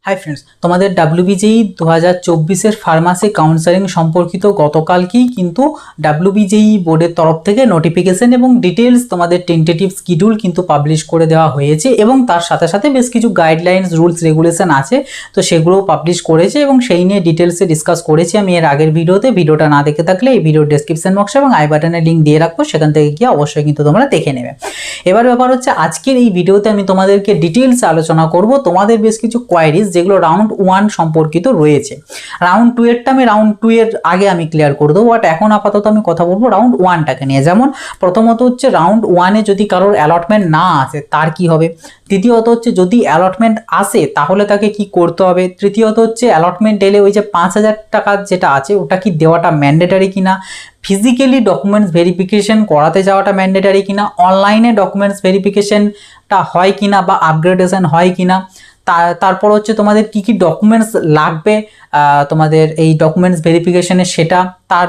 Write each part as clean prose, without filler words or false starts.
Hi friends, তোমাদের WBJEE 2024-এর pharmacy counselling সম্পর্কিত গতকালকেই কিন্তু ডাব্লিউবিজেই বোর্ডের তরফ থেকে নোটিফিকেশন এবং ডিটেলস তোমাদের টেন্টেটিভ শিডিউল কিন্তু পাবলিশ করে দেওয়া হয়েছে এবং তার সাথে সাথে বেশ কিছু গাইডলাইন্স রুলস রেগুলেশন আছে, তো সেগুলোও পাবলিশ করেছে এবং সেই নিয়ে ডিটেলসে ডিসকাস করেছি আমি এর আগের ভিডিওতে। ভিডিওটা না দেখে থাকলে এই ভিডিওর ডেসক্রিপশন বক্সে এবং আই বাটনে লিঙ্ক দিয়ে রাখবো, সেখান থেকে গিয়ে অবশ্যই কিন্তু তোমরা দেখে নেবে। এবার ব্যাপার হচ্ছে আজকের এই ভিডিওতে আমি তোমাদেরকে ডিটেলসে আলোচনা করব তোমাদের বেশ কিছু কোয়ারিজ যেগুলো রাউন্ড 1 সম্পর্কিত রয়েছে। রাউন্ড 2 এরটা আমি রাউন্ড 2 এর আগে আমি ক্লিয়ার করে দেবো, বাট এখন আপাতত আমি কথা বলবো রাউন্ড 1টাকে নিয়ে। যেমন প্রথমত হচ্ছে রাউন্ড 1-এ যদি কারোর অ্যালটমেন্ট না আসে তার কি হবে, দ্বিতীয়ত হচ্ছে যদি অ্যালটমেন্ট আসে তাহলে তাকে কি করতে হবে, তৃতীয়ত হচ্ছে অ্যালটমেন্ট এলে ওই যে 5,000 টাকা যেটা আছে ওটা কি দেওয়াটা ম্যান্ডেটারি কিনা, ফিজিক্যালি ডকুমেন্টস ভেরিফিকেশন করাতে যাওয়াটা ম্যান্ডেটারি কিনা, অনলাইনে ডকুমেন্টস ভেরিফিকেশনটা হয় কিনা বা আপগ্রেডেশন হয় কিনা, তারপর হচ্ছে তোমাদের কি কি ডকুমেন্টস লাগবে তোমাদের এই ডকুমেন্টস ভেরিফিকেশনে সেটা,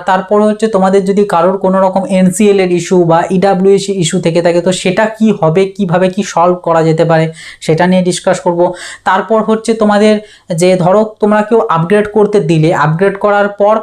তারপর হচ্ছে তোমাদের যদি কারোর কোনো রকম এনসিএল এর ইস্যু বা ইডাব্লিউএস ইস্যু থেকে থাকে তো সেটা কি হবে, কিভাবে কি সলভ করা যেতে পারে সেটা নিয়ে ডিসকাস করব। তারপর হচ্ছে তোমাদের যে ধরো তোমরা কেউ আপগ্রেড করতে দিলে, আপগ্রেড করার পর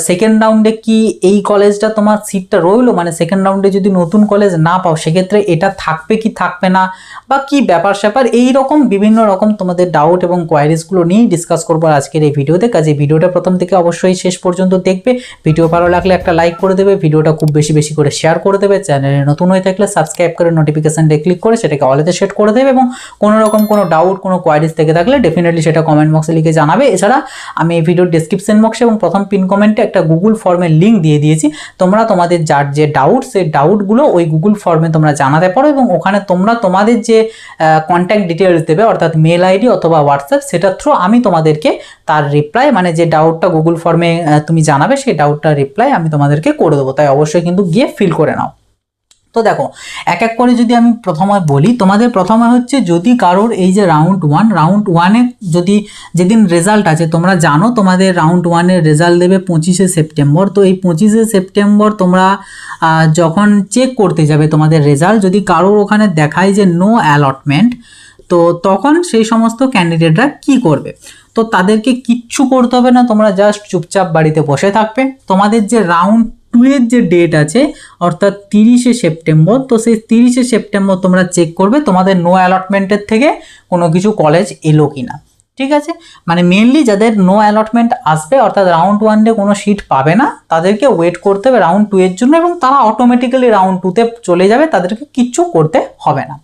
সেকেন্ড রাউন্ডে কি এই কলেজটা তোমার সিটটা রইলো, মানে সেকেন্ড রাউন্ডে যদি নতুন কলেজ না পাও সেক্ষেত্রে এটা থাকবে কি থাকবে না বা কি ব্যাপার স্যাপার, এই রকম বিভিন্ন রকম তোমাদের ডাউট এবং কোয়ারিজগুলো নিয়ে ডিসকাস করবো আজকের এই ভিডিওতে। কাজে ভিডিওটা প্রথম থেকে অবশ্যই শেষ পর্যন্ত দেখবে। ভিডিও ভালো লাগলে একটা লাইক করে দেবে, ভিডিওটা খুব বেশি বেশি করে শেয়ার করে দেবে, চ্যানেলে নতুন হয়ে থাকলে সাবস্ক্রাইব করে নোটিফিকেশনটা ক্লিক করে সেটাকে অলেতে সেট করে দেবে এবং কোনো রকম কোনো ডাউট কোনো কোয়ারিজ থেকে থাকলে ডেফিনেটলি সেটা কমেন্ট বক্সে লিখে জানাবে। এছাড়া আমি এই ভিডিওর ডেসক্রিপশন বক্সে এবং প্রথম পিন কমেন্টে একটা গুগল ফর্মের লিঙ্ক দিয়ে দিয়েছি, তোমরা তোমাদের যার যে ডাউট সেই ডাউটগুলো ওই গুগল ফর্মে তোমরা জানাতে পারো এবং ওখানে তোমরা তোমাদের যে কন্ট্যাক্ট ডিটেলস দেবে অর্থাৎ মেল আইডি অথবা হোয়াটসঅ্যাপ, সেটার থ্রু আমি তোমাদেরকে তার রিপ্লাই মানে যে ডাউটটা গুগল ফর্মে তুমি জানাবে সেই ডাউটটার রিপ্লাই আমি তোমাদেরকে করে দেবো, তাই অবশ্যই কিন্তু গিয়ে ফিল করে নাও। তো দেখো এক এক করে যদি আমি প্রথমে বলি, তোমাদের প্রথমে হচ্ছে যদি কারোর এই যে রাউন্ড 1-এ যদি যেদিন রেজাল্ট আছে তোমরা জানো তোমাদের রাউন্ড 1-এর রেজাল্ট দেবে 25শে সেপ্টেম্বর। তো এই 25শে সেপ্টেম্বর তোমরা যখন চেক করতে যাবে তোমাদের রেজাল্ট, যদি কারোর ওখানে দেখায় যে নো অ্যালটমেন্ট, তো তখন সেই সমস্ত ক্যান্ডিডেটরা কি করবে, তো তাদেরকে কিচ্ছু করতে হবে না, তোমরা জাস্ট চুপচাপ বাড়িতে বসে থাকবে। তোমাদের যে রাউন্ড 2 এর যে ডেট আছে অর্থাৎ 30শে সেপ্টেম্বর, তো সেই 30শে সেপ্টেম্বর তোমরা চেক করবে তোমাদের নো অ্যালটমেন্টের থেকে কোনো কিছু কলেজ এলো কিনা, ঠিক আছে। মানে মেনলি যাদের নো অ্যালটমেন্ট আসবে অর্থাৎ রাউন্ড 1-এ কোনো সিট পাবে না তাদেরকে ওয়েট করতে হবে রাউন্ড 2 এর জন্য এবং তারা অটোমেটিক্যালি রাউন্ড 2-তে চলে যাবে, তাদেরকে কিচ্ছু করতে হবে না।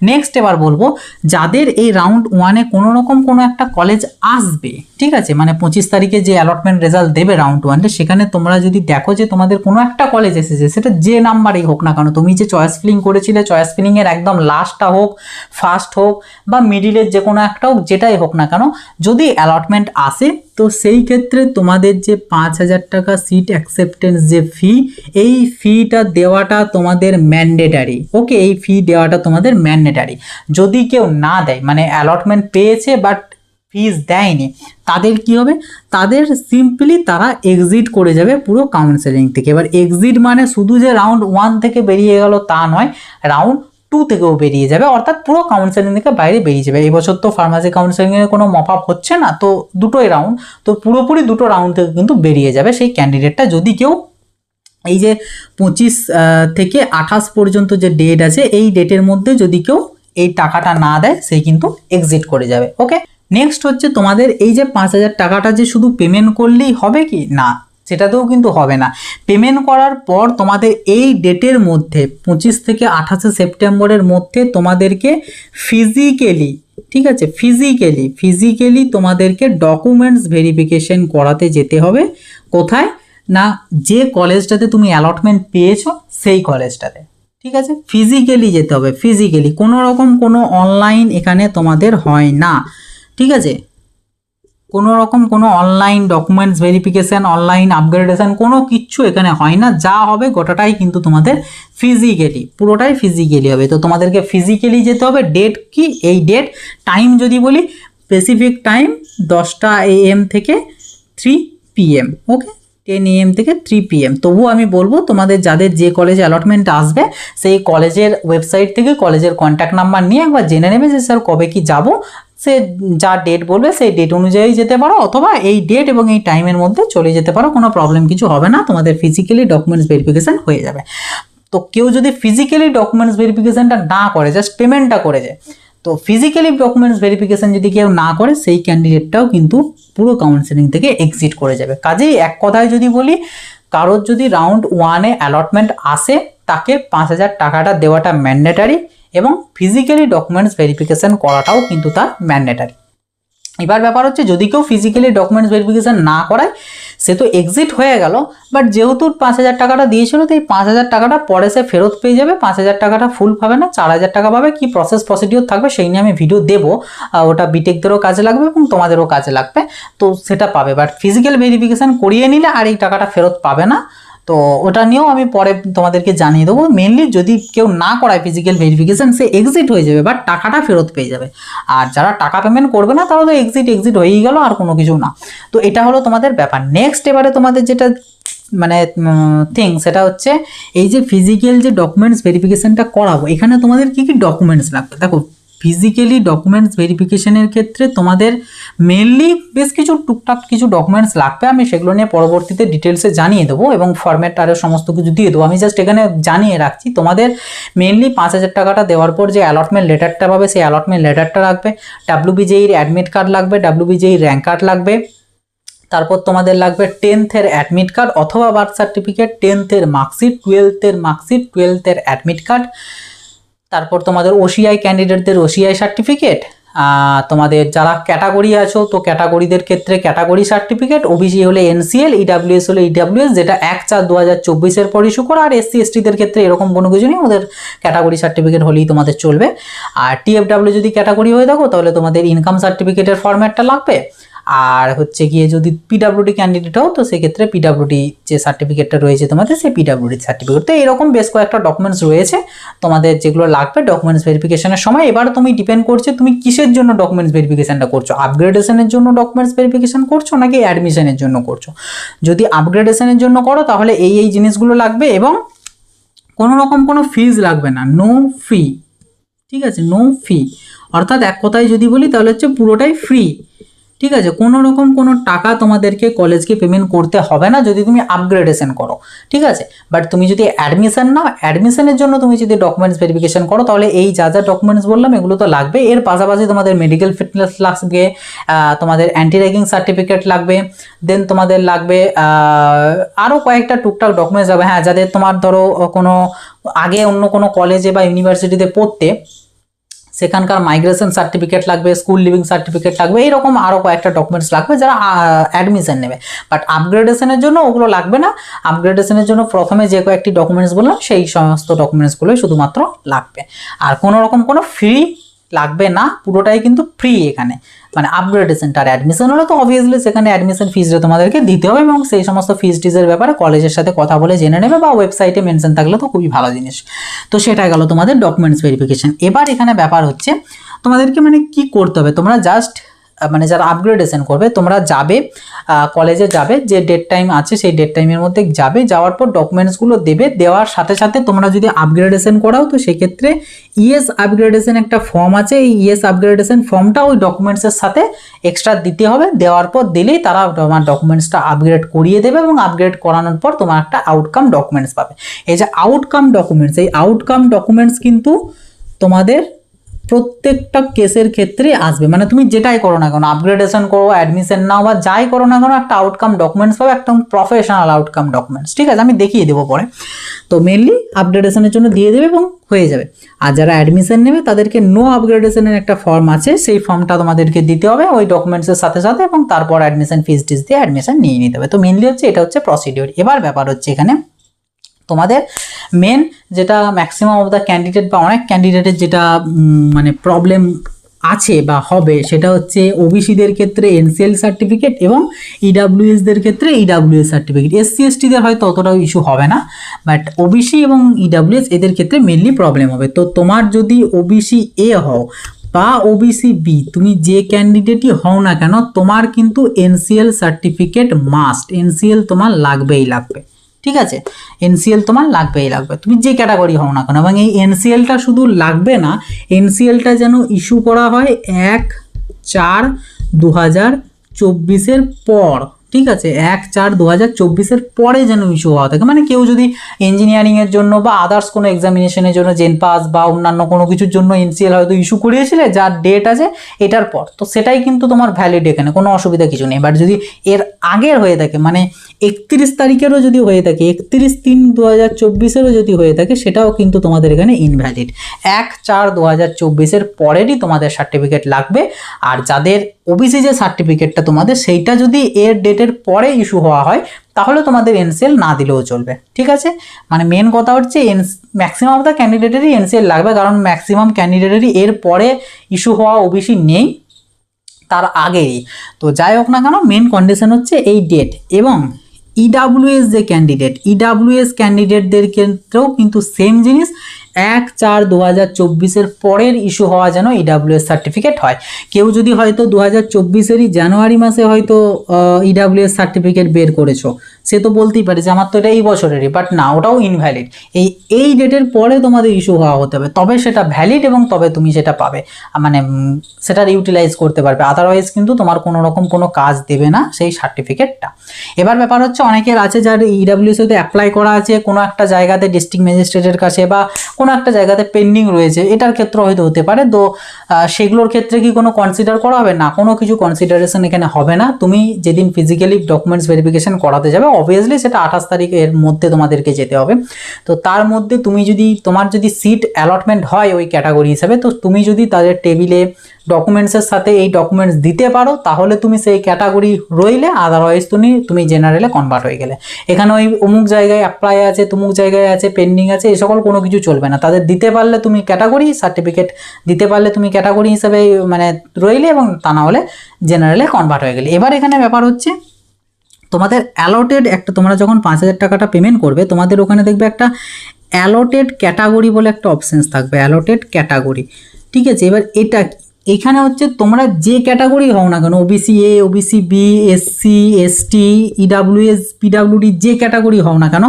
নেক্সট এবার বলবো যাদের এই রাউন্ড 1-এ কোনো রকম কোনো একটা কলেজ আসবে, ঠিক আছে, মানে 25 তারিখে যে অ্যালটমেন্ট রেজাল্ট দেবে রাউন্ড 1-এ, সেখানে তোমরা যদি দেখো যে তোমাদের কোনো একটা কলেজ এসেছে, সেটা যে নাম্বারেই হোক না কেন, তুমি যে চয়েস ফিলিং করেছিলে চয়েস ফিলিংয়ের একদম লাস্টটা হোক, ফার্স্ট হোক বা মিডিলের যে কোনো একটা হোক, যেটাই হোক না কেন, যদি অ্যালটমেন্ট আসে তো সেই ক্ষেত্রে তোমাদের যে 5,000 টাকা সিট অ্যাকসেপ্টেন্স যে ফি, এই ফিটা দেওয়াটা তোমাদের ম্যান্ডেটারি। ওকে, এই ফি দেওয়াটা তোমাদের ম্যান্ডেটারি। যদি কেউ না দেয় মানে অ্যালটমেন্ট পেয়েছে বাট ফিস দেয়নি, তাদের কি হবে, তাদের সিম্পলি তারা এক্সিট করে যাবে পুরো কাউন্সেলিং থেকে। এবার এক্সিট মানে শুধু যে রাউন্ড 1 থেকে বেরিয়ে গেল তা নয়, রাউন্ড 2 থেকেও বেরিয়ে যাবে, অর্থাৎ পুরো কাউন্সেলিং থেকে বাইরে বেরিয়ে যাবে। এই বছর তো ফার্মাসি কাউন্সেলিংয়ের কোনো মপ আপ হচ্ছে না, তো দুটোই রাউন্ড, তো পুরোপুরি দুটো রাউন্ড থেকে কিন্তু বেরিয়ে যাবে সেই ক্যান্ডিডেটটা। যদি কেউ এই যে 25 থেকে 28 পর্যন্ত যে ডেট আছে এই ডেটের মধ্যে যদি কেউ এই টাকাটা না দেয় সেই কিন্তু এক্সিট করে যাবে। ওকে, নেক্সট হচ্ছে তোমাদের এই যে 5,000 টাকাটা যে শুধু পেমেন্ট করলেই হবে কি না, সেটাতেও কিন্তু হবে না। পেমেন্ট করার পর তোমাদের এই ডেটের মধ্যে 25 থেকে 28শে সেপ্টেম্বরের মধ্যে তোমাদেরকে ফিজিক্যালি, ঠিক আছে, ফিজিক্যালি তোমাদেরকে ডকুমেন্টস ভেরিফিকেশন করাতে যেতে হবে। কোথায় না, যে কলেজটাতে তুমি অ্যালটমেন্ট পেয়েছো সেই কলেজটাতে, ঠিক আছে, ফিজিক্যালি যেতে হবে। ফিজিক্যালি কোনো রকম কোনো অনলাইন এখানে তোমাদের হয় না, ঠিক আছে, কোনো রকম কোনো online documents verification, online upgradation কোনো কিচ্ছু এখানে হয় না। যা হবে গোটাটাই কিন্তু তোমাদের ফিজিক্যালি, পুরোটাই ফিজিক্যালি হবে। তো তোমাদেরকে ফিজিক্যালি যেতে হবে। ডেট কি, এই ডেট টাইম যদি বলি স্পেসিফিক টাইম 10টা AM থেকে 3 PM। ওকে, 10 AM থেকে 3 PM। তবুও আমি বলবো তোমাদের যাদের যে কলেজে অ্যালটমেন্ট আসবে সেই কলেজের ওয়েবসাইট থেকে কলেজের কন্ট্যাক্ট নাম্বার নিয়ে একবার জেনে নেবে যে স্যার কবে কি যাব, সে যা ডেট বলবে সেই ডেট অনুযায়ী যেতে পারো, অথবা এই ডেট এবং এই টাইমের মধ্যে চলে যেতে পারো, কোনো প্রবলেম কিছু হবে না, তোমাদের ফিজিক্যালি ডকুমেন্টস ভেরিফিকেশন হয়ে যাবে। তো কেউ যদি ফিজিক্যালি ডকুমেন্টস ভেরিফিকেশনটা না করে, জাস্ট পেমেন্টটা করে যায়, তো ফিজিক্যালি ডকুমেন্টস ভেরিফিকেশন যদি কেউ না করে, সেই ক্যান্ডিডেটটাও কিন্তু পুরো কাউন্সেলিং থেকে এক্সিট করে যাবে। কাজেই এক কথায় যদি বলি, কারোর যদি রাউন্ড 1-এ অ্যালটমেন্ট আসে, তাকে 5,000 টাকাটা দেওয়াটা ম্যান্ডেটারি, এবং ফিজিক্যালি ডকুমেন্টস ভেরিফিকেশন করাটাও কিন্তু তার ম্যান্ডেটারি। এবার ব্যাপার হচ্ছে, যদি কেউ ফিজিক্যালি ডকুমেন্টস ভেরিফিকেশন না করায়, সে তো এক্সিট হয়ে গেল, বাট যেহেতু 5,000 টাকাটা দিয়েছিল, তো এই 5,000 টাকাটা পরে সে ফেরত পেয়ে যাবে। 5,000 টাকাটা ফুল পাবে না, 4,000 টাকা পাবে। কি প্রসিডিওর থাকবে সেই নিয়ে আমি ভিডিও দেবো, ওটা বিটেকদেরও কাজে লাগবে এবং তোমাদেরও কাজে লাগবে, তো সেটা পাবে। বাট ফিজিক্যাল ভেরিফিকেশন করিয়ে নিলে আর এই টাকাটা ফেরত পাবে না, তো ওটা নিয়েও আমি পরে তোমাদেরকে জানিয়ে দেবো। মেনলি যদি কেউ না করায় ফিজিক্যাল ভেরিফিকেশন, সে এক্সিট হয়ে যাবে, বাট টাকাটা ফেরত পেয়ে যাবে। আর যারা টাকা পেমেন্ট করবে না, তারা তো এক্সিট হয়েই গেল, আর কোনো কিছু না। তো এটা হলো তোমাদের ব্যাপার। নেক্সট এবারে তোমাদের যেটা মানে থিং, সেটা হচ্ছে এই যে ফিজিক্যাল যে ডকুমেন্টস ভেরিফিকেশনটা করাবো, এখানে তোমাদের কি কি ডকুমেন্টস লাগবে। দেখো, ফিজিক্যালি ডকুমেন্টস ভেরিফিকেশনের ক্ষেত্রে তোমাদের মেনলি বেশ কিছু টুকটাক কিছু ডকুমেন্টস লাগবে। আমি সেগুলো নিয়ে পরবর্তীতে ডিটেলসে জানিয়ে দেবো, এবং ফরম্যাট আরও সমস্ত কিছু দিয়ে দেবো। আমি জাস্ট এখানে জানিয়ে রাখছি, তোমাদের মেনলি 5,000 টাকাটা দেওয়ার পর যে অ্যালটমেন্ট লেটারটা পাবে, সেই অ্যালটমেন্ট লেটারটা লাগবে, WBJEর অ্যাডমিট কার্ড লাগবে, WBJE র্যাঙ্ক কার্ড লাগবে, তারপর তোমাদের লাগবে 10th-এর অ্যাডমিট কার্ড অথবা বার্থ সার্টিফিকেট, 10th-এর মার্কশিট, 12th-এর মার্কশিট, 12th-এর অ্যাডমিট কার্ড, তারপর তোমাদের OCI ক্যান্ডিডেটদের OCI সার্টিফিকেট, তোমাদের যারা ক্যাটাগরি আছো, তো ক্যাটাগরিদের ক্ষেত্রে ক্যাটাগরি সার্টিফিকেট, OBC হলে NCL, EWS হলে EWS, যেটা 1/4/2024-এর পর ইস্যু করা, আর SC ST-দের ক্ষেত্রে এরকম কোনো কিছু নেই, ওদের ক্যাটাগরি সার্টিফিকেট হলেই তোমাদের চলবে। আর TFW যদি ক্যাটাগরি হয়ে থাকো, তাহলে তোমাদের ইনকাম সার্টিফিকেটের ফরম্যাটটা লাগবে। আর হচ্ছে গিয়ে যদি PWD ক্যান্ডিডেট হও, তো সেক্ষেত্রে PWD যে সার্টিফিকেটটা রয়েছে তোমাদের, সেই PWD সার্টিফিকেট। তো এরকম বেশ কয়েকটা ডকুমেন্টস রয়েছে তোমাদের, যেগুলো লাগবে ডকুমেন্টস ভেরিফিকেশনের সময়। এবার তুমি ডিপেন্ড করছে তুমি কিসের জন্য ডকুমেন্টস ভেরিফিকেশনটা করছো, আপগ্রেডেশনের জন্য ডকুমেন্টস ভেরিফিকেশন করছো নাকি অ্যাডমিশনের জন্য করছো। যদি আপগ্রেডেশনের জন্য করো, তাহলে এই জিনিসগুলো লাগবে, এবং কোনো রকম কোনো ফিজ লাগবে না, নো ফি, ঠিক আছে, নো ফি। অর্থাৎ এক কথায় যদি বলি, তাহলে হচ্ছে পুরোটাই ফ্রি, ঠিক আছে। কোনো রকম কোনো টাকা তোমাদেরকে কলেজকে পেমেন্ট করতে হবে না যদি তুমি আপগ্রেডেশন করো, ঠিক আছে। বাট তুমি যদি অ্যাডমিশন নাও, অ্যাডমিশনের জন্য তুমি যদি ডকুমেন্টস ভেরিফিকেশন করো, তাহলে এই যা ডকুমেন্টস বললাম এগুলো তো লাগবে। এর পাশাপাশি তোমাদের মেডিকেল ফিটনেস লাগবে, তোমাদের অ্যান্টি র্যাগিং সার্টিফিকেট লাগবে, দেন তোমাদের লাগবে আরও কয়েকটা টুকটাক ডকুমেন্টস লাগবে। হ্যাঁ, যাদের তোমার ধরো কোনো আগে অন্য কোনো কলেজে বা ইউনিভার্সিটিতে পড়তে, সেখানকার মাইগ্রেশন সার্টিফিকেট লাগবে, স্কুল লিভিং সার্টিফিকেট লাগবে, এইরকম আরও কয়েকটা ডকুমেন্টস লাগবে যারা অ্যাডমিশন নেবে। বাট আপগ্রেডেশনের জন্য ওগুলো লাগবে না। আপগ্রেডেশনের জন্য প্রথমে যে কয়েকটি ডকুমেন্টস বললাম, সেই সমস্ত ডকুমেন্টসগুলোই শুধুমাত্র লাগবে, আর কোনো রকম কোনো ফি লাগবে না, পুরোটাই কিন্তু ফ্রি এখানে। মানে আপগ্রেডেশনটা, আর অ্যাডমিশন হলে তো অবভিয়াসলি সেখানে অ্যাডমিশন ফিজটা তোমাদেরকে দিতে হবে, এবং সেই সমস্ত ফিজের ব্যাপারে কলেজের সাথে কথা বলে জেনে নেবে, বা ওয়েবসাইটে মেনশন থাকলে তো খুবই ভালো জিনিস। তো সেটা গেল তোমাদের ডকুমেন্টস ভেরিফিকেশন। এবার এখানে ব্যাপার হচ্ছে তোমাদেরকে মানে কি করতে হবে, তোমরা জাস্ট মানে যারা আপগ্রেডেশন করবে, তোমরা যাবে কলেজে, যাবে যে ডেট টাইম আছে সেই ডেট টাইমের মধ্যে যাবে, যাওয়ার পর ডকুমেন্টসগুলো দেবে। দেওয়ার সাথে সাথে তোমরা যদি আপগ্রেডেশন করাও, তো সেক্ষেত্রে ইএস আপগ্রেডেশন একটা ফর্ম আছে, এই ইএস আপগ্রেডেশন ফর্মটা ওই ডকুমেন্টসের সাথে এক্সট্রা দিতে হবে। দেওয়ার পর দিলেই তারা তোমার ডকুমেন্টসটা আপগ্রেড করিয়ে দেবে, এবং আপগ্রেড করানোর পর তোমার একটা আউটকাম ডকুমেন্টস পাবে। এই যে আউটকাম ডকুমেন্টস, এই আউটকাম ডকুমেন্টস কিন্তু তোমাদের প্রত্যেকটা কেসের ক্ষেত্রে আসবে। মানে তুমি যেটাই করো না কেন, আপগ্রেডেশন করো, অ্যাডমিশন নাও, বা যাই করো না কেন, একটা আউটকাম ডকুমেন্টস পাবে, একদম প্রফেশনাল আউটকাম ডকুমেন্টস, ঠিক আছে। আমি দেখিয়ে দেবো পরে। তো মেনলি আপগ্রেডেশনের জন্য দিয়ে দেবে এবং হয়ে যাবে। আর যারা অ্যাডমিশন নেবে, তাদেরকে নো আপগ্রেডেশনের একটা ফর্ম আছে, সেই ফর্মটা তোমাদেরকে দিতে হবে ওই ডকুমেন্টসের সাথে সাথে, এবং তারপর অ্যাডমিশন ফিজ দিয়ে অ্যাডমিশন নিয়ে নিতে হবে। তো মেনলি হচ্ছে এটা হচ্ছে প্রসিডিওর। এবার ব্যাপার হচ্ছে এখানে তোমাদের মেন যেটা ম্যাক্সিমাম অফ দ্য ক্যান্ডিডেট বা অনেক ক্যান্ডিডেটের যেটা মানে প্রবলেম আছে বা হবে, সেটা হচ্ছে ওবিসিদের ক্ষেত্রে এনসিএল সার্টিফিকেট, এবং ইডাব্লিউএসদের ক্ষেত্রে ইডাব্লিউএস সার্টিফিকেট। এসসি এসটিদের হয়তো অতটাও ইস্যু হবে না, বাট ওবিসি এবং ইডাব্লিউএস এদের ক্ষেত্রে মেনলি প্রবলেম হবে। তো তোমার যদি ওবিসি এ হও বা ওবিসি বি, তুমি যে ক্যান্ডিডেটই হও না কেন, তোমার কিন্তু এনসিএল সার্টিফিকেট মাস্ট, এনসিএল তোমার লাগবেই লাগবে, ঠিক আছে। এনসিএল তোমার লাগবেই লাগবে, তুমি যে ক্যাটাগরি হও না কেন। এবং এই এনসিএলটা শুধু লাগবে না, এনসিএলটা যেন ইস্যু করা হয় 1 1/4/2024 পর, ঠিক আছে, 1/4/2024 পরে যেন ইস্যু হওয়া থাকে। মানে কেউ যদি ইঞ্জিনিয়ারিংয়ের জন্য বা আদার্স কোনো এক্সামিনেশনের জন্য জেন পাস বা অন্যান্য কোনো কিছুর জন্য এনসিএল হয়তো ইস্যু করিয়েছিলে যার ডেট আছে এটার পর, তো সেটাই কিন্তু তোমার ভ্যালিড, এখানে কোনো অসুবিধা কিছু নেই। বাট যদি এর আগের হয়ে থাকে, মানে 31 তারিখেরও যদি হয়ে থাকে, 31/3/2024 যদি হয়ে থাকে, সেটাও কিন্তু তোমাদের এখানে ইনভ্যালিড। 1/4/2024 পরেরই তোমাদের সার্টিফিকেট লাগবে। আর যাদের ওবিসি যে সার্টিফিকেটটা তোমাদের, সেইটা যদি এর ডেটের পরে ইস্যু হওয়া হয় তাহলে তোমাদের এনসিএল না দিলেও চলবে, ঠিক আছে। মানে মেন কথা হচ্ছে ম্যাক্সিমাম অফ দ্য ক্যান্ডিডেটেরই এনসিএল লাগবে, কারণ ম্যাক্সিমাম ক্যান্ডিডেটেরই এর পরে ইস্যু হওয়া ওবিসি নেই, তার আগেই। তো যাই হোক না কেন, মেন কন্ডিশন হচ্ছে এই ডেট। এবং ইডাব্লিউএস যে ক্যান্ডিডেট, ইডাব্লিউএস ক্যান্ডিডেটদের ক্ষেত্রেও কিন্তু সেম জিনিস, 1/4/2024 পরের ইস্যু হওয়া যেন ইডাব্লিউএস সার্টিফিকেট হয়। কেউ যদি হয়তো 2024 জানুয়ারি মাসে হয়তো ইডাব্লিউএস সার্টিফিকেট বের করেছো, সে তো বলতেই পারে যে আমার তো এটা এই বছরেরই, বাট না, ওটাও ইনভ্যালিড। এই ডেটের পরে তোমাদের ইস্যু হওয়া হতে হবে, তবে সেটা ভ্যালিড এবং তবে তুমি সেটা পাবে, মানে সেটার ইউটিলাইজ করতে পারবে। আদারওয়াইজ কিন্তু তোমার কোনো রকম কোনো কাজ দেবে না সেই সার্টিফিকেটটা। এবার ব্যাপার হচ্ছে, অনেকের আছে যার ইডাব্লিউএসতে অ্যাপ্লাই করা আছে কোনো একটা জায়গাতে ডিস্ট্রিক্ট ম্যাজিস্ট্রেটের কাছে বা কোনো একটা জায়গাতে পেন্ডিং রয়েছে, এটার ক্ষেত্রে হয়তো হতে পারে। তো সেগুলোর ক্ষেত্রে কি কোনো কনসিডার করা হবে? না, কোনো কিছু কনসিডারেশন এখানে হবে না। তুমি যেদিন ফিজিক্যালি ডকুমেন্টস ভেরিফিকেশন করাতে যাবে, অবভিয়াসলি সেটা 28 তারিখের মধ্যে তোমাদেরকে যেতে হবে। তো তার মধ্যে তুমি যদি, তোমার যদি সিট অ্যালটমেন্ট হয় ওই ক্যাটাগরি হিসাবে, তো তুমি যদি তাদের টেবিলে ডকুমেন্টসের সাথে এই ডকুমেন্টস দিতে পারো তাহলে তুমি সেই ক্যাটাগরি রইলে, আদারওয়াইজ তুমি জেনারেলে কনভার্ট হয়ে গেলে। এখানে ওই অমুক জায়গায় অ্যাপ্লাই আছে, তুমুক জায়গায় আছে, পেন্ডিং আছে, এই সকল কোনো কিছু চলবে না। তাদের দিতে পারলে তুমি ক্যাটাগরি সার্টিফিকেট দিতে পারলে তুমি ক্যাটাগরি হিসাবে মানে রইলে, এবং তা না হলে জেনারেলে কনভার্ট হয়ে গেলে। এবার এখানে ব্যাপার হচ্ছে, তোমাদের অ্যালটেড একটা, তোমরা যখন 5,000 টাকাটা পেমেন্ট করবে, তোমাদের ওখানে দেখবে একটা অ্যালটেড ক্যাটাগরি বলে একটা অপশানস থাকবে, অ্যালটেড ক্যাটাগরি, ঠিক আছে। এবার এটা এখানে হচ্ছে তোমরা যে ক্যাটাগরি হও না কেন, OBC A, OBC B, SC, ST, EWS, PWD, যে ক্যাটাগরি হও না কেন,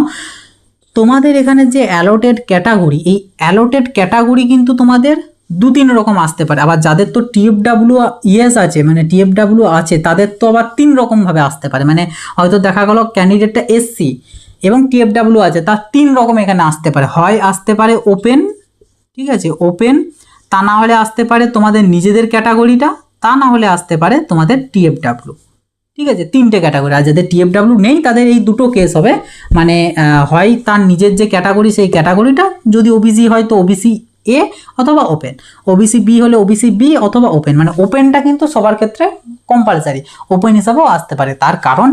তোমাদের এখানে যে অ্যালটেড ক্যাটাগরি, এই অ্যালটেড ক্যাটাগরি কিন্তু তোমাদের 2-3 রকম আসতে পারে। আবার যাদের তো টিএফডাব্লিউ ইএস আছে, মানে টিএফডাব্লিউ আছে, তাদের তো আবার 3 রকমভাবে আসতে পারে। মানে হয়তো দেখা গেল ক্যান্ডিডেটটা এসসি এবং টিএফডাব্লিউ আছে, তার 3 রকম এখানে আসতে পারে। হয় আসতে পারে ওপেন, ঠিক আছে, ওপেন, তা না হলে আসতে পারে তোমাদের নিজেদের ক্যাটাগরিটা, তা না হলে আসতে পারে তোমাদের টিএফডাব্লিউ, ঠিক আছে। 3টে ক্যাটাগরি। আর যাদের টিএফডাব্লিউ নেই তাদের এই দুটো কেস হবে, মানে হয় তার নিজের যে ক্যাটাগরি সেই ক্যাটাগরিটা, যদি ওবিসি হয় তো ওবিসি এ অথবা ওপেন, ওবিসি বি হলে ওবিসি বি অথবা ওপেন। মানে ওপেনটা কিন্তু সবার ক্ষেত্রে কম্পালসারি, ওপেন হিসাবেও আসতে পারে। তার কারণ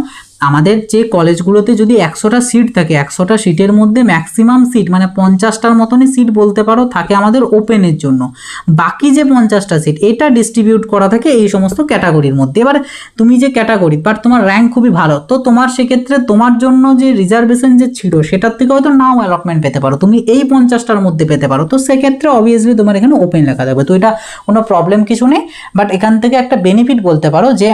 আমাদের যে কলেজগুলোতে যদি 100টা সিট থাকে, 100টা সিটের মধ্যে ম্যাক্সিমাম সিট মানে 50টার মতনই সিট বলতে পারো থাকে আমাদের ওপেনের জন্য। বাকি যে 50টা সিট এটা ডিস্ট্রিবিউট করা থাকে এই সমস্ত ক্যাটাগরির মধ্যে। এবার তুমি যে ক্যাটাগরি, বাট তোমার র্যাঙ্ক খুবই ভালো, তো তোমার সেক্ষেত্রে তোমার জন্য যে রিজার্ভেশন যে ছিল সেটার থেকে হয়তো নাও অ্যালটমেন্ট পেতে পারো, তুমি এই 50টার মধ্যে পেতে পারো। তো সেক্ষেত্রে অবভিয়াসলি তোমার এখানে ওপেন লেখা থাকবে, তো এটা কোনো প্রবলেম কিছু নেই। বাট এখান থেকে একটা বেনিফিট বলতে পারো যে,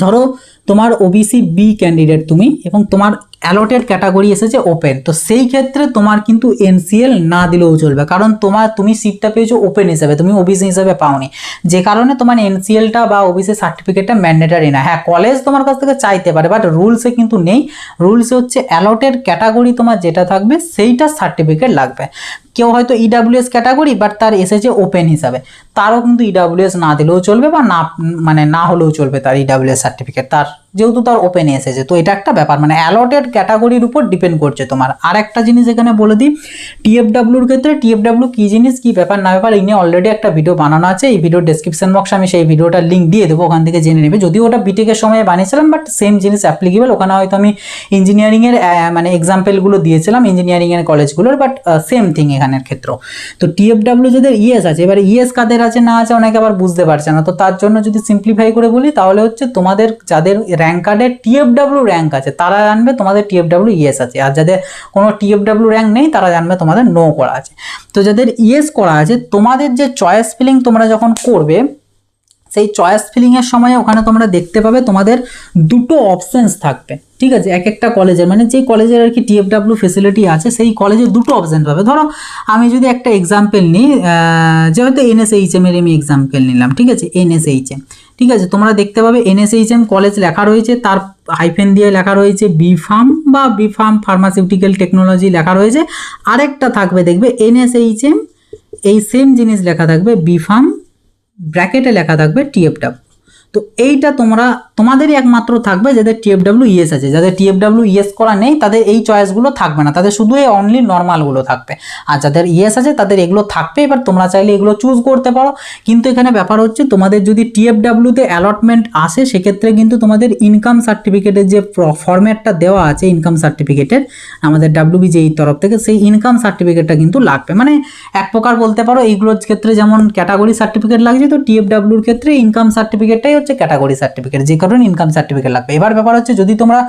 ধরো তোমার ওবিসি বি ক্যান্ডিডেট তুমি, এবং তোমার অ্যালটেড ক্যাটাগরি এসেছে ওপেন, তো সেই ক্ষেত্রে তোমার কিন্তু এনসিএল না দিলেও চলবে, কারণ তুমি সিটটা পেয়েছো ওপেন হিসাবে, তুমি ওবিসি হিসাবে পাওনি, যে কারণে তোমার এনসিএলটা বা ওবিসি সার্টিফিকেটটা ম্যান্ডেটারি না। হ্যাঁ, কলেজ তোমার কাছ থেকে চাইতে পারে, বাট রুলসে কিন্তু নেই। রুলসে হচ্ছে অ্যালটেড ক্যাটাগরি তোমার যেটা থাকবে সেইটা সার্টিফিকেট লাগবে। কেউ হয়তো ইডাব্লিউএস ক্যাটাগরি বাট তার এসেছে ওপেন হিসাবে, তারও কিন্তু ইডাব্লিউএস না দিলেও চলবে, বা না মানে না হলেও চলবে তার ইডাব্লিউএস সার্টিফিকেট, তার যেহেতু তার ওপেনে এসেছে। তো এটা একটা ব্যাপার, মানে অ্যালটেড ক্যাটাগরির উপর ডিপেন্ড করছে তোমার। আর একটা জিনিস এখানে বলে দিই, টিএফডাব্লিউর ক্ষেত্রে টিএফডাব্লিউ কী জিনিস, কী ব্যাপার না ব্যাপার, এই নিয়ে অলরেডি একটা ভিডিও বানানো আছে। এই ভিডিওর ডেসক্রিপশন বক্সে আমি সেই ভিডিওটার লিঙ্ক দিয়ে দেবো, ওখান থেকে জেনে নেবে। যদিও ওটা বিটেকের সময় বানিয়েছিলাম, বাট সেম জিনিস অ্যাপ্লিকেবল। ওখানে হয়তো আমি ইঞ্জিনিয়ারিংয়ের মানে এক্সাম্পলগুলো দিয়েছিলাম ইঞ্জিনিয়ারিংয়ের কলেজগুলোর, বাট সেম থিং এখানের ক্ষেত্রেও। তো টিএফডাব্লিউ যাদের ইএস আছে, এবার ইএস কাদের আছে না আছে অনেকে আবার বুঝতে পারছে না। তো তার জন্য যদি সিম্পলিফাই করে বলি, তাহলে হচ্ছে তোমাদের যাদের র্যাঙ্ক কার্ডে টিএফডাব্লিউ র্যাঙ্ক আছে তারা জানবে তোমাদের টিএফডাব্লিউ ইএস আছে, আর যাদের কোনো টিএফডাব্লিউ র্যাঙ্ক নেই তারা জানবে তোমাদের নো করা আছে। তো যাদের ইএস করা আছে, তোমাদের যে চয়েস ফিলিং তোমরা যখন করবে সেই চয়েস ফিলিংয়ের সময় ওখানে তোমরা দেখতে পাবে তোমাদের দুটো অপশানস থাকবে, ঠিক আছে, এক একটা কলেজের, মানে যে কলেজের আর কি টিএফডাব্লিউ ফেসিলিটি আছে সেই কলেজে দুটো অপশান পাবে। ধরো আমি যদি একটা এক্সাম্পল নিই, যে হয়তো এনএসএইচএম এর আমি এক্সাম্পল নিলাম, ঠিক আছে, এনএসএইচএম, ঠিক আছে, তোমরা দেখতে পাবে এনএসএইচএম কলেজ লেখা রয়েছে, তার হাইফেন দিয়ে লেখা রয়েছে বি ফার্ম বা বি ফার্ম ফার্মাসিউটিক্যাল টেকনোলজি লেখা রয়েছে, আরেকটা থাকবে দেখবে এনএসএইচএম এই সেম জিনিস লেখা থাকবে বি ফার্ম ব্র্যাকেটে লেখা থাকবে টিএফডাব্লিউ। তো এইটা তোমাদেরই একমাত্র থাকবে যাদের টিএফডাব্লিউ ইএস আছে, যাদের টিএফডাব্লিউ ইএস করা নেই তাদের এই চয়েসগুলো থাকবে না, তাদের শুধু এই অনলি নর্মালগুলো থাকবে, আর যাদের ইএস আছে তাদের এগুলো থাকবে। এবার তোমরা চাইলে এগুলো চুজ করতে পারো, কিন্তু এখানে ব্যাপার হচ্ছে তোমাদের যদি টিএফডাব্লিউতে অ্যালটমেন্ট আসে সেক্ষেত্রে কিন্তু তোমাদের ইনকাম সার্টিফিকেটের যে ফরম্যাটটা দেওয়া আছে ইনকাম সার্টিফিকেটের আমাদের ডাব্লিউবিজেই তরফ থেকে, সেই ইনকাম সার্টিফিকেটটা কিন্তু লাগবে। মানে এক প্রকার বলতে পারো এইগুলোর ক্ষেত্রে যেমন ক্যাটাগরি সার্টিফিকেট লাগছে, তো টিএফডাব্লিউর ক্ষেত্রে ইনকাম সার্টিফিকেটটাই হচ্ছে ক্যাটাগরি সার্টিফিকেট, যে কারণে ইনকাম সার্টিফিকেট লাগবে। এবার ব্যাপার হচ্ছে যদি তোমরা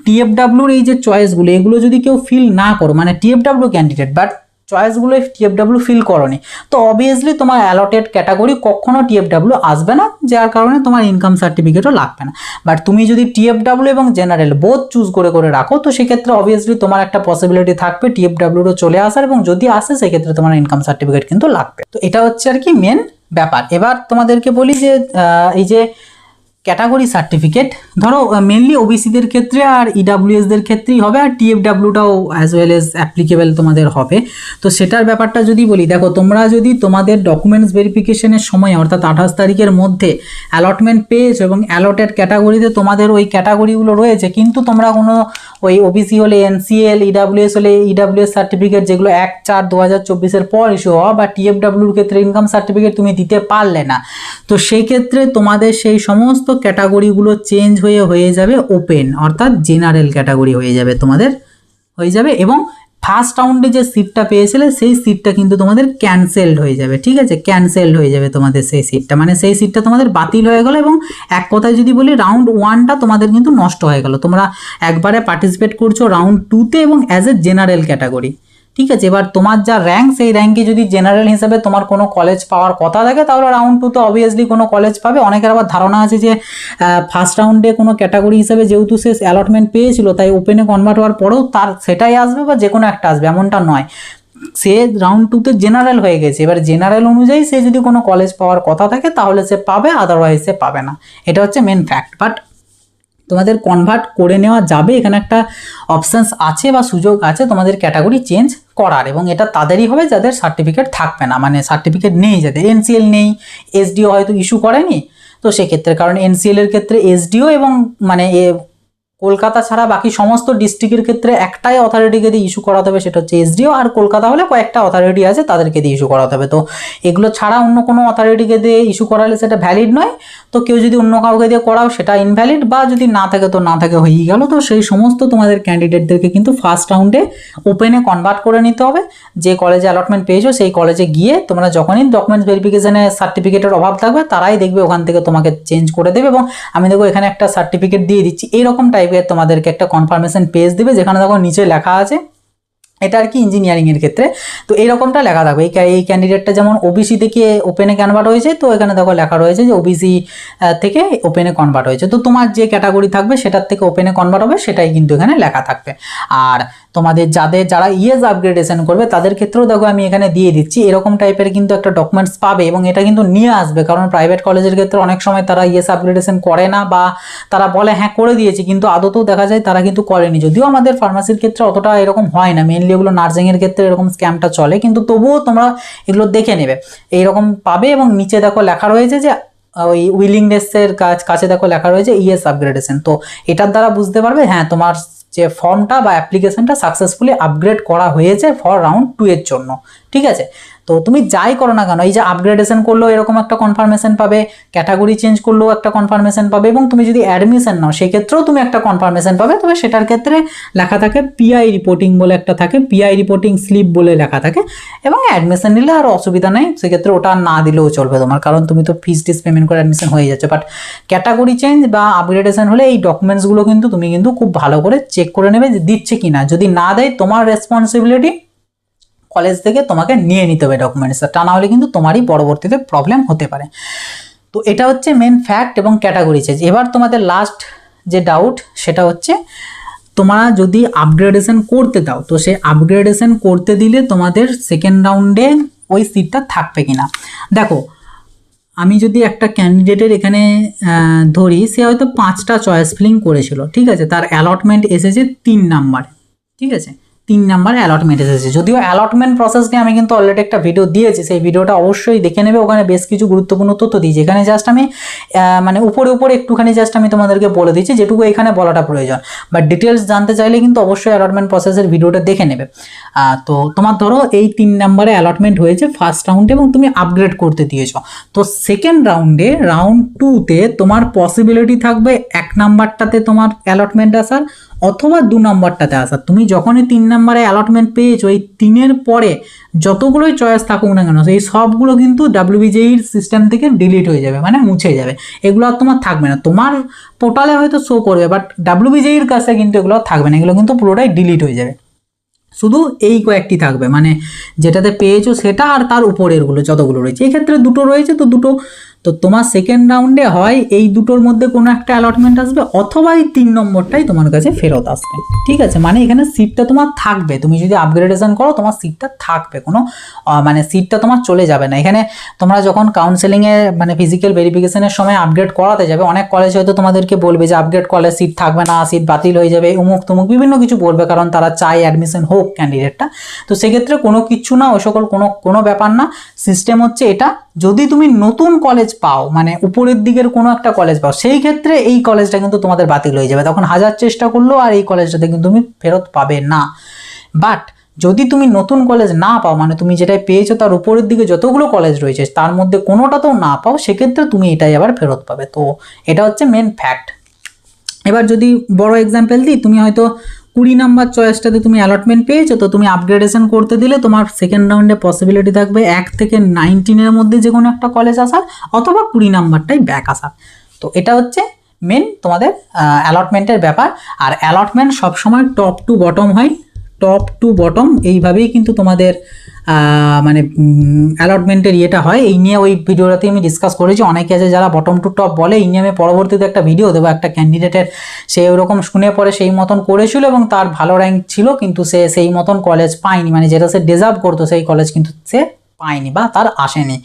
টিএফডাব্লিউর এই যে চয়েসগুলো এগুলো যদি কেউ ফিল না করো, মানে টিএফডাব্লিউ ক্যান্ডিডেট বাট চয়েসগুলো টিএফডাব্লিউ ফিল করোনি, তো অবভিয়াসলি তোমার অ্যালটেড ক্যাটাগরি কখনো টিএফডাব্লিউ আসবে না, যার কারণে তোমার ইনকাম সার্টিফিকেটও লাগবে না। বাট তুমি যদি টিএফডাব্লিউ এবং জেনারেল বোথ চুজ করে করে রাখো, তো সেক্ষেত্রে অবভিয়াসলি তোমার একটা পসিবিলিটি থাকবে টিএফডাব্লিউরও চলে আসার, এবং যদি আসে সেক্ষেত্রে তোমার ইনকাম সার্টিফিকেট কিন্তু লাগবে। তো এটা হচ্ছে আর কি মেন ব্যাপার। এবার তোমাদেরকে বলি যে এই যে ক্যাটাগরি সার্টিফিকেট ধরো মেনলি ওবিসিদের ক্ষেত্রে আর ইডাব্লিউএসদের ক্ষেত্রেই হবে, আর টিএফডাব্লিউটাও অ্যাজ ওয়েল এজ অ্যাপ্লিকেবল তোমাদের হবে। তো সেটার ব্যাপারটা যদি বলি, দেখো তোমরা যদি তোমাদের ডকুমেন্টস ভেরিফিকেশনের সময় অর্থাৎ 28 তারিখের মধ্যে অ্যালটমেন্ট পেয়েছো এবং অ্যালটেড ক্যাটাগরিতে তোমাদের ওই ক্যাটাগরিগুলো রয়েছে, কিন্তু তোমরা কোনো ওই ওবিসি হলে এনসিএল, ইডাব্লিউএস হলে ইডাব্লিউএস সার্টিফিকেট যেগুলো 1/4/2024 পর ইস্যু হওয়া, বা টিএফডাব্লিউর ক্ষেত্রে ইনকাম সার্টিফিকেট তুমি দিতে পারলে না, তো সেই ক্ষেত্রে তোমাদের সেই সমস্ত ক্যাটাগরিগুলো চেঞ্জ হয়ে যাবে ওপেন, অর্থাৎ জেনারেল ক্যাটাগরি হয়ে যাবে তোমাদের হয়ে যাবে, এবং ফার্স্ট রাউন্ডে যে সিটটা পেয়েছিলে সেই সিটটা কিন্তু তোমাদের ক্যান্সেলড হয়ে যাবে, ঠিক আছে, ক্যান্সেলড হয়ে যাবে তোমাদের সেই সিটটা, মানে সেই সিটটা তোমাদের বাতিল হয়ে গেল, এবং এক কথায় যদি বলি রাউন্ড 1টা তোমাদের কিন্তু নষ্ট হয়ে গেল। তোমরা একবারে পার্টিসিপেট করছো রাউন্ড 2তে এবং অ্যাজ এ জেনারেল ক্যাটাগরি, ঠিক আছে। এবার তোমার যা র্যাঙ্ক সেই র্যাঙ্কে যদি জেনারেল হিসেবে তোমার কোনো কলেজ পাওয়ার কথা থাকে, তাহলে রাউন্ড 2তে অবভিয়াসলি কোনো কলেজ পাবে। অনেকের আবার ধারণা আছে যে ফার্স্ট রাউন্ডে কোনো ক্যাটাগরি হিসেবে যেহেতু সে অ্যালটমেন্ট পেয়েছিল তাই ওপেনে কনভার্ট হওয়ার পরেও তার সেটাই আসবে বা যে কোনো একটা আসবে, এমনটা নয়। সে রাউন্ড 2তে জেনারেল হয়ে গেছে, এবার জেনারেল অনুযায়ী সে যদি কোনো কলেজ পাওয়ার কথা থাকে তাহলে সে পাবে, আদারওয়াইজ সে পাবে না, এটা হচ্ছে মেন ফ্যাক্ট। বাট তোমাদের কনভার্ট করে নেওয়া যাবে, এখানে একটা অপশানস আছে বা সুযোগ আছে তোমাদের ক্যাটাগরি চেঞ্জ করার, এবং এটা তাদেরই হবে যাদের সার্টিফিকেট থাকবে না, মানে সার্টিফিকেট নেই, যাদের এনসিএল নেই, এসডিও হয়তো ইস্যু করেনি, তো সেক্ষেত্রে কারণ এনসিএল এর ক্ষেত্রে এসডিও এবং মানে কলকাতা ছাড়া বাকি সমস্ত ডিস্ট্রিক্টের ক্ষেত্রে একটাই অথরিটিকে দিয়ে ইস্যু করাতে হবে, সেটা হচ্ছে এসডিও, আর কলকাতা হলে কয়েকটা অথরিটি আছে তাদেরকে দিয়ে ইস্যু করাতে হবে। তো এগুলো ছাড়া অন্য কোনো অথরিটিকে দিয়ে ইস্যু করালে সেটা ভ্যালিড নয়, তো কেউ যদি অন্য কাউকে দিয়ে করাও সেটা ইনভ্যালিড, বা যদি না থাকে তো না থাকে হয়েই গেল। তো সেই সমস্ত তোমাদের ক্যান্ডিডেটদেরকে কিন্তু ফার্স্ট রাউন্ডে ওপেনে কনভার্ট করে নিতে হবে, যে কলেজে অ্যালটমেন্ট পেয়েছো সেই কলেজে গিয়ে তোমরা যখনই ডকুমেন্টস ভেরিফিকেশনে সার্টিফিকেটের অভাব থাকবে তারাই দেখবে ওখান থেকে তোমাকে চেঞ্জ করে দেবে, এবং আমি দেখো এখানে একটা সার্টিফিকেট দিয়ে দিচ্ছি, এইরকম তোমাদেরকে একটা কনফার্মেশন পেজ দিবে, যেখানে দেখো নিচে লেখা আছে, এটা আর কি ইঞ্জিনিয়ারিং এর ক্ষেত্রে, তো এইরকমটা লেখা থাকবে এই ক্যান্ডিডেটটা যেমন ওবিসি থেকে ওপেনে কনভার্ট হয়েছে, তো এখানে দেখো লেখা রয়েছে যে ওবিসি থেকে ওপেনে কনভার্ট হয়েছে, তো তোমার যে ক্যাটাগরি থাকবে সেটার থেকে ওপেনে কনভার্ট হবে সেটাই কিন্তু এখানে লেখা থাকবে। আর তোমাদের যারা ইএস আপগ্রেডেশন করবে তাদের ক্ষেত্রেও দেখো আমি এখানে দিয়ে দিচ্ছি, এরকম টাইপের কিন্তু একটা ডকুমেন্টস পাবে, এবং এটা কিন্তু নিয়ে আসবে, কারণ প্রাইভেট কলেজের ক্ষেত্রে অনেক সময় তারা ইএস আপগ্রেডেশন করে না, বা তারা বলে হ্যাঁ করে দিয়েছি, কিন্তু আদতেও দেখা যায় তারা কিন্তু করেনি। যদিও আমাদের ফার্মাসির ক্ষেত্রে অতটা এরকম হয় না, মেনলি এগুলো নার্সিংয়ের ক্ষেত্রে এরকম স্ক্যামটা চলে, কিন্তু তবুও তোমরা এগুলো দেখে নেবে, এইরকম পাবে। এবং নিচে দেখো লেখা রয়েছে যে ওই উইলিংনেসের কাছে দেখো লেখা রয়েছে ইএস আপগ্রেডেশন, তো এটার দ্বারা বুঝতে পারবে হ্যাঁ তোমার যে ফর্মটা বা অ্যাপ্লিকেশনটা সাকসেসফুলি আপগ্রেড করা হয়েছে ফর রাউন্ড 2 এর জন্য, ঠিক আছে। তো তুমি যাই করো না কেন, এই যে আপগ্রেডেশন করলেও এরকম একটা কনফার্মেশন পাবে, ক্যাটাগরি চেঞ্জ করলেও একটা কনফার্মেশন পাবে, এবং তুমি যদি অ্যাডমিশন নাও সেক্ষেত্রেও তুমি একটা কনফার্মেশন পাবে, তবে সেটার ক্ষেত্রে লেখা থাকে পিআই রিপোর্টিং বলে একটা থাকে, পিআই রিপোর্টিং স্লিপ বলে লেখা থাকে, এবং অ্যাডমিশন নিলে আর অসুবিধা নেই, সেক্ষেত্রে ওটা না দিলেও চলবে তোমার, কারণ তুমি তো ফিস পেমেন্ট করে অ্যাডমিশন হয়ে যাচ্ছে। বাট ক্যাটাগরি চেঞ্জ বা আপগ্রেডেশন হলে এই ডকুমেন্টসগুলো কিন্তু তুমি কিন্তু খুব ভালো করে চেক করে নেবে যে দিচ্ছে কিনা, যদি না দেয় তোমার রেসপন্সিবিলিটি, কলেজ থেকে তোমাকে নিয়ে নিতে হবে ডকুমেন্টসটা, তা না হলে কিন্তু তোমারই পরবর্তীতে প্রবলেম হতে পারে। তো এটা হচ্ছে মেন ফ্যাক্ট এবং ক্যাটাগরি চেঞ্জ। এবার তোমাদের লাস্ট যে ডাউট সেটা হচ্ছে তোমরা যদি আপগ্রেডেশন করতে দাও তো সে আপগ্রেডেশন করতে দিলে তোমাদের সেকেন্ড রাউন্ডে ওই সিটটা থাকবে কিনা। দেখো আমি যদি একটা ক্যান্ডিডেটের এখানে ধরি, সে হয়তো 5টা চয়েস ফিলিং করেছিল, ঠিক আছে, তার অ্যালটমেন্ট এসেছে 3 নাম্বারে, ঠিক আছে, 3 নাম্বারে অ্যালটমেন্ট এসেছে। যদিও অ্যালটমেন্ট প্রসেস নিয়ে আমি কিন্তু অলরেডি একটা ভিডিও দিয়েছি, সেই ভিডিওটা অবশ্যই দেখে নেবে, ওখানে বেশ কিছু গুরুত্বপূর্ণ তথ্য দিয়েছি। এখানে জাস্ট আমি মানে উপরে একটুখানি জাস্ট আমি তোমাদেরকে বলে দিচ্ছি যেটুকু এখানে বলাটা প্রয়োজন, বাট ডিটেলস জানতে চাইলে কিন্তু অবশ্যই অ্যালটমেন্ট প্রসেসের ভিডিওটা দেখে নেবে। তো তোমার ধরো এই 3 নাম্বারে অ্যালটমেন্ট হয়েছে ফার্স্ট রাউন্ডে এবং তুমি আপগ্রেড করতে দিয়েছো, তো সেকেন্ড রাউন্ডে রাউন্ড 2তে তোমার পসিবিলিটি থাকবে 1 নাম্বারটাতে তোমার অ্যালটমেন্ট আসার অথবা 2 নাম্বারটাতে আসার। তুমি যখনই 3 নাম্বারে অ্যালটমেন্ট পেয়েছো, এই 3-এর পরে যতগুলোই চয়েস থাকুক না কেন সেই সবগুলো কিন্তু ডাব্লিউবিজেইর সিস্টেম থেকে ডিলিট হয়ে যাবে, মানে মুছে যাবে, এগুলো আর তোমার থাকবে না। তোমার পোর্টালে হয়তো শো করবে, বাট ডাব্লিউবিজেইর কাছে কিন্তু এগুলো থাকবে না, এগুলো কিন্তু পুরোটাই ডিলিট হয়ে যাবে। শুধু এই কয়েকটি থাকবে, মানে যেটাতে পেয়েছো সেটা আর তার উপরেরগুলো যতগুলো রয়েছে। এই ক্ষেত্রে 2টো রয়েছে তো 2টো, তো তোমার সেকেন্ড রাউন্ডে হয় এই 2টোর মধ্যে কোনো একটা অ্যালটমেন্ট আসবে অথবা এই 3 নম্বরটাই তোমার কাছে ফেরত আসবে, ঠিক আছে। মানে এখানে সিটটা তোমার থাকবে, তুমি যদি আপগ্রেডেশন করো তোমার সিটটা থাকবে, কোনো মানে সিটটা তোমার চলে যাবে না। এখানে তোমরা যখন কাউন্সেলিংয়ে মানে ফিজিক্যাল ভেরিফিকেশনের সময় আপগ্রেড করাতে যাবে, অনেক কলেজ হয়তো তোমাদেরকে বলবে যে আপগ্রেড করলে সিট থাকবে না, সিট বাতিল হয়ে যাবে, উমুক তুমুক বিভিন্ন কিছু বলবে, কারণ তারা চায় অ্যাডমিশন হোক ক্যান্ডিডেটটা। তো সেক্ষেত্রে কোনো কিছু না, ওই সকল কোনো ব্যাপার না। সিস্টেম হচ্ছে এটা, যদি তুমি নতুন কলেজ পাও, মানে উপরের দিকের কোনো একটা কলেজ পাও, সেই ক্ষেত্রে এই কলেজটা কিন্তু তোমাদের বাতিল হয়ে যাবে, তখন হাজার চেষ্টা করলেও আর এই কলেজটাতে কিন্তু তুমি ফেরত পাবে না। বাট যদি তুমি নতুন কলেজ না পাও, মানে তুমি যেটাই পেয়েছো তার উপরের দিকে যতগুলো কলেজ রয়েছে তার মধ্যে কোনোটাতেও না পাও, সেক্ষেত্রে তুমি এটাই আবার ফেরত পাবে। তো এটা হচ্ছে মেন ফ্যাক্ট। এবার যদি বড় এক্সাম্পল দিই, তুমি হয়তো 20 নাম্বার চয়েসটাতে তুমি অ্যালটমেন্ট পেয়েছো, তো তুমি আপগ্রেডেশন করতে দিলে তোমার সেকেন্ড রাউন্ডে পসিবিলিটি থাকবে 1 থেকে 19-এর মধ্যে যে কোনো একটা কলেজ আসার অথবা 20 নাম্বারটাই ব্যাক আসার। তো এটা হচ্ছে মেন তোমাদের অ্যালটমেন্টের ব্যাপার। আর অ্যালটমেন্ট সবসময় টপ টু বটম হয়, টপ টু বটম এইভাবেই কিন্তু তোমাদের মানে অ্যালটমেন্টের ইয়েটা হয়। এই নিয়ে ওই ভিডিওটাতে আমি ডিসকাস করেছি, অনেকে আছে যারা বটম টু টপ বলে, এই নিয়ে আমি পরবর্তীতে একটা ভিডিও দেবো। একটা ক্যান্ডিডেটের সে ওরকম শুনে পরে সেই মতন করেছিল এবং তার ভালো র্যাঙ্ক ছিল, কিন্তু সে সেই মতন কলেজ পায়নি, মানে যেটা সে ডিজার্ভ করতো সেই কলেজ কিন্তু সে পায়নি বা তার আসেনি।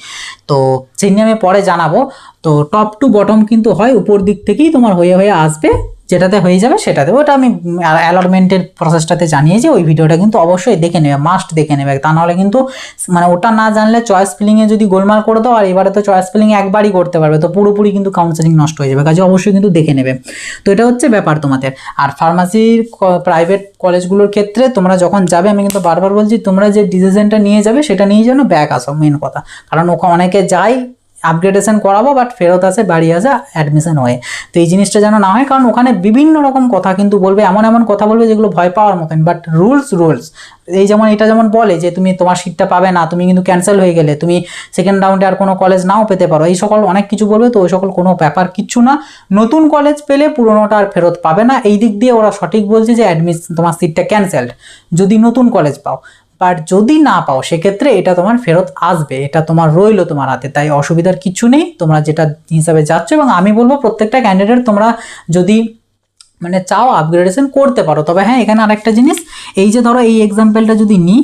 তো সেই নিয়ে আমি পরে জানাবো। তো টপ টু বটম কিন্তু হয়, উপর দিক থেকেই তোমার হয়ে আসবে, যেটাতে হয়ে যাবে সেটাতে। ওটা আমি অ্যালটমেন্টের প্রসেসটাতে জানিয়েছি, ওই ভিডিওটা কিন্তু অবশ্যই দেখে নেবে, মাস্ট দেখে নেবে, তা নাহলে কিন্তু মানে ওটা না জানলে চয়েস ফিলিংয়ে যদি গোলমাল করে দাও, আর এবারে তো চয়েস ফিলিং একবারই করতে পারবে, তো পুরোপুরি কিন্তু কাউন্সেলিং নষ্ট হয়ে যাবে, কাজে অবশ্যই কিন্তু দেখে নেবে। তো এটা হচ্ছে ব্যাপার তোমাদের। আর ফার্মাসির প্রাইভেট কলেজগুলোর ক্ষেত্রে তোমরা যখন যাবে, আমি কিন্তু বারবার বলছি, তোমরা যে ডিসিশনটা নিয়ে যাবে সেটা নিয়ে যেন ব্যাক আসো, মেন কথা। কারণ ওখানে অনেকে যায় আপগ্রেডেশন করাবো বাট ফেরত আসে, বাড়ি আসে অ্যাডমিশন হয়ে, তো এই জিনিসটা যেন না হয়। কারণ ওখানে বিভিন্ন রকম কথা কিন্তু বলবে, এমন কথা বলবে যেগুলো ভয় পাওয়ার মতন, বাট রুলস এই যেমন এটা যেমন বলে যে তুমি তোমার সিটটা পাবে না, তুমি কিন্তু ক্যান্সেল হয়ে গেলে তুমি সেকেন্ড রাউন্ডে আর কোনো কলেজ নাও পেতে পারো, এই সকল অনেক কিছু বলবে। তো ওই সকল কোনো ব্যাপার কিচ্ছু না, নতুন কলেজ পেলে পুরোনোটা আর ফেরত পাবে না, এই দিক দিয়ে ওরা সঠিক বলছে যে অ্যাডমিশন তোমার সিটটা ক্যান্সেলড যদি নতুন কলেজ পাও। বাট যদি না পাও সেক্ষেত্রে এটা তোমার ফেরত আসবে, এটা তোমার রইলো তোমার হাতে, তাই অসুবিধার কিছু নেই, তোমরা যেটা হিসাবে যাচ্ছ। এবং আমি বলবো প্রত্যেকটা ক্যান্ডিডেট তোমরা যদি মানে চাও আপগ্রেডেশন করতে পারো। তবে হ্যাঁ, এখানে আরেকটা জিনিস, এই যে ধরো এই এক্সাম্পলটা যদি নিই,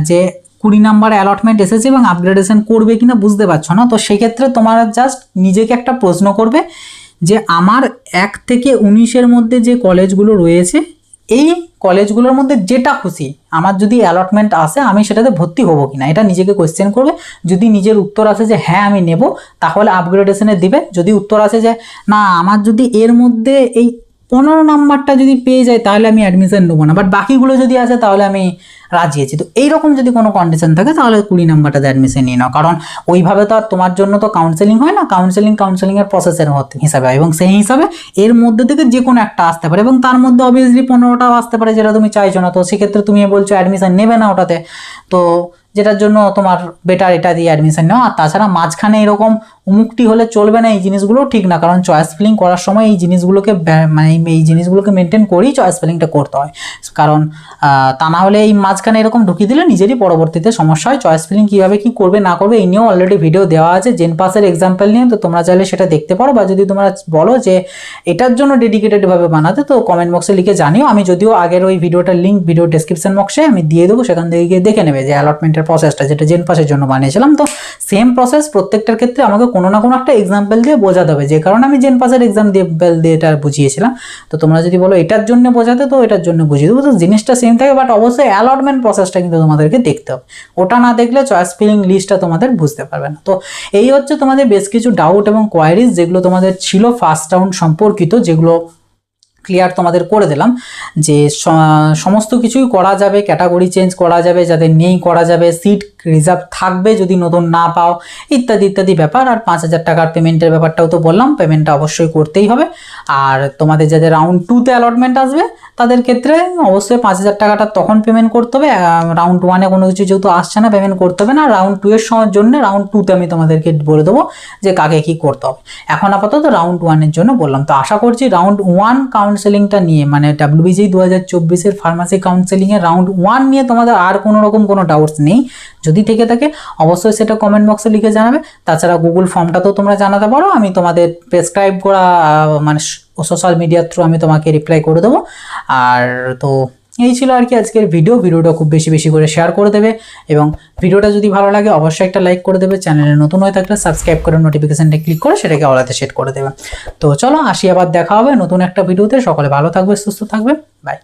যে 20 নাম্বার অ্যালটমেন্ট এসেছে এবং আপগ্রেডেশন করবে কিনা বুঝতে পারছো না, তো সেক্ষেত্রে তোমার জাস্ট নিজেকে একটা প্রশ্ন করবে যে আমার 1 থেকে 19-এর মধ্যে যে কলেজগুলো রয়েছে, এই কলেজগুলোর মধ্যে যেটা খুশি আমার যদি অ্যালটমেন্ট আসে আমি সেটাতে ভর্তি হবো কিনা, এটা নিজেকে কোয়েশ্চেন করবে। যদি নিজের উত্তর আসে যে হ্যাঁ আমি নেব, তাহলে আপগ্রেডেশনে দিবে। যদি উত্তর আসে যে না, আমার যদি এর মধ্যে এই 15 নাম্বারটা যদি পেয়ে যায় তাহলে আমি অ্যাডমিশন নেবো না, বাট বাকিগুলো যদি আসে তাহলে আমি রাজি আছি। তো এইরকম যদি কোনো কন্ডিশন থাকে তাহলে 20 নাম্বারটাতে অ্যাডমিশন নিয়ে নাও, কারণ ওইভাবে তো আর তোমার জন্য তো কাউন্সেলিং হয় না, কাউন্সেলিংয়ের প্রসেসের হিসাবে হয়, এবং সেই হিসাবে এর মধ্যে থেকে যে কোনো একটা আসতে পারে, এবং তার মধ্যে অবভিয়াসলি 15টাও আসতে পারে যেটা তুমি চাইছো না। তো সেক্ষেত্রে তুমি বলছো অ্যাডমিশন নেবে না ওটাতে, তো যেটার জন্য তোমার বেটার এটা দিয়ে অ্যাডমিশন নেওয়া। আর তাছাড়া মাঝখানে এরকম উমুকটি হলে চলবে না, এই জিনিসগুলো ঠিক না, কারণ চয়েস ফিলিং করার সময় এই জিনিসগুলোকে মানে এই জিনিসগুলোকে মেনটেন করেই চয়েস ফিলিংটা করতে হয়। কারণ তা না হলে এই মাঝখানে এরকম ঢুকিয়ে দিলে নিজেরই পরবর্তীতে সমস্যা হয়। চয়েস ফিলিং কীভাবে কী করবে না করবে এই নিয়েও অলরেডি ভিডিও দেওয়া আছে জেনপাসের এক্সাম্পল নিয়ে, তো তোমরা চাইলে সেটা দেখতে পারো, বা যদি তোমরা বলো যে এটার জন্য ডেডিকেটেডভাবে বানাতে তো কমেন্ট বক্সে লিখে জানিও। আমি যদিও আগের ওই ভিডিওটার লিঙ্ক ভিডিও ডেসক্রিপশন বক্সে আমি দিয়ে দেবো, সেখান থেকে গিয়ে দেখে নেবে যে অ্যালটমেন্টের প্রসেসটা যেটা জেনপাসের জন্য বানিয়েছিলাম। তো সেম প্রসেস প্রত্যেকটার ক্ষেত্রে আমাকে কোনো না কোনো একটা এক্সাম্পল দিয়ে বোঝাতে হবে, যে কারণে আমি জেনপাসের দিয়ে এটা বুঝিয়েছিলাম। তো তোমরা যদি বলো এটার জন্য বোঝাতে তো এটার জন্য বুঝিয়ে দেবো, তো জিনিসটা সেম থাকে, বাট অবশ্যই অ্যালটমেন্ট প্রসেসটা কিন্তু তোমাদেরকে দেখতে হবে। ওটা না দেখলে চয়েস ফিলিং লিস্টটা তোমাদের বুঝতে পারবে না। তো এই হচ্ছে তোমাদের বেশ কিছু ডাউট এবং কোয়ারিজ যেগুলো তোমাদের ছিল ফার্স্ট রাউন্ড সম্পর্কিত, যেগুলো ক্লিয়ার তোমাদের করে দিলাম, যে সমস্ত কিছুই করা যাবে, ক্যাটাগরি চেঞ্জ করা যাবে, যাদের নেই করা যাবে, সিট রিজার্ভ থাকবে যদি নতুন না পাও, ইত্যাদি ইত্যাদি ব্যাপার। আর 5,000 টাকার পেমেন্টের ব্যাপারটাও তো বললাম, পেমেন্টটা অবশ্যই করতেই হবে। আর তোমাদের যাদের রাউন্ড 2-তে অ্যালটমেন্ট আসবে তাদের ক্ষেত্রে অবশ্যই 5,000 টাকাটা তখন পেমেন্ট করতে হবে। রাউন্ড 1-এ কোনো কিছু যেহেতু আসছে না পেমেন্ট করতে হবে না। রাউন্ড 2 এর জন্য রাউন্ড 2-তে আমি তোমাদেরকে বলে দেবো যে কাকে কী করতে হবে। এখন আপাতত রাউন্ড 1-এর জন্য বললাম। তো আশা করছি রাউন্ড 1 কাউন্সেলিংটা নিয়ে, মানে WBJEE 2024-এর ফার্মাসি কাউন্সেলিংয়ের রাউন্ড 1 নিয়ে তোমাদের আর কোনো রকম কোনো ডাউটস নেই। যদি থেকে থাকে অবশ্যই সেটা কমেন্ট বক্সে লিখে জানাবে। তাছাড়া গুগল ফর্মটাতেও তোমরা জানাতে পারো, আমি তোমাদের প্রেসক্রাইব করা মানে সোশ্যাল মিডিয়ার থ্রু আমি তোমাকে রিপ্লাই করে দেবো। আর তো এই ছিল আর কি আজকের ভিডিওটা খুব বেশি বেশি করে শেয়ার করে দেবে, এবং ভিডিওটা যদি ভালো লাগে অবশ্যই একটা লাইক করে দেবে। চ্যানেলে নতুন হয়ে থাকলে সাবস্ক্রাইব করে নোটিফিকেশনটা ক্লিক করে সেটাকে অলাতে সেট করে দেবে। তো চলো আসি, আবার দেখা হবে নতুন একটা ভিডিওতে। সকলে ভালো থাকবে, সুস্থ থাকবে, বাই।